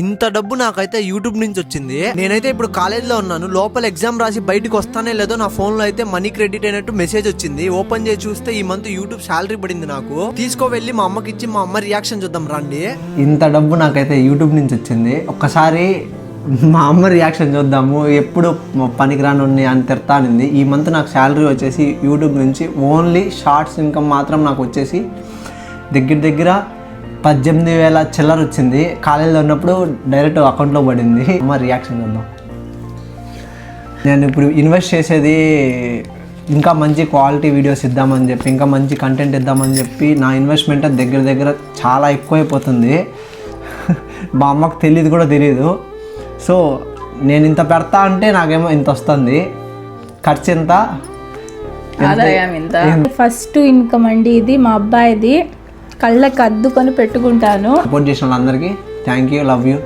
ఇంత డబ్బు నాకైతే యూట్యూబ్ నుంచి వచ్చింది. నేనైతే ఇప్పుడు కాలేజ్ లో ఉన్నాను. లోపల ఎగ్జామ్ రాసి బయటకు వస్తానే లేదో నా ఫోన్ లో అయితే మనీ క్రెడిట్ అయినట్టు మెసేజ్ వచ్చింది. ఓపెన్ చేసి చూస్తే ఈ మంత్ యూట్యూబ్ శాలరీ పడింది నాకు. తీసుకువెళ్ళి మా అమ్మకి ఇచ్చి మా అమ్మ రియాక్షన్ చూద్దాం రండి. ఇంత డబ్బు నాకైతే యూట్యూబ్ నుంచి వచ్చింది. ఒక్కసారి మా అమ్మ రియాక్షన్ చూద్దాము. ఎప్పుడు పనికిరాను అని తిడతానింది. ఈ మంత్ నాకు శాలరీ వచ్చేసి యూట్యూబ్ నుంచి ఓన్లీ షార్ట్స్ ఇన్కమ్ మాత్రం నాకు వచ్చేసి దగ్గర 18,000 చిల్లర వచ్చింది. కాలేజీలో ఉన్నప్పుడు డైరెక్ట్ అకౌంట్లో పడింది. అమ్మ రియాక్షన్ చూద్దాం. నేను ఇప్పుడు ఇన్వెస్ట్ చేసేది ఇంకా మంచి క్వాలిటీ వీడియోస్ ఇద్దామని చెప్పి, ఇంకా మంచి కంటెంట్ ఇద్దామని చెప్పి నా ఇన్వెస్ట్మెంట్ దగ్గర చాలా ఎక్కువైపోతుంది. మా అమ్మకు తెలియదు. సో నేను ఇంత పెడతా అంటే నాకేమో ఇంత వస్తుంది. ఖర్చు ఎంత, ఆదాయం ఎంత. ఫస్ట్ ఇన్కమ్ అండి ఇది. మా అబ్బాయిది. కళ్ళకి అద్దుకొని పెట్టుకుంటాను. సపోర్ట్ చేసిన వాళ్ళందరికీ థ్యాంక్ యూ, లవ్ యూ.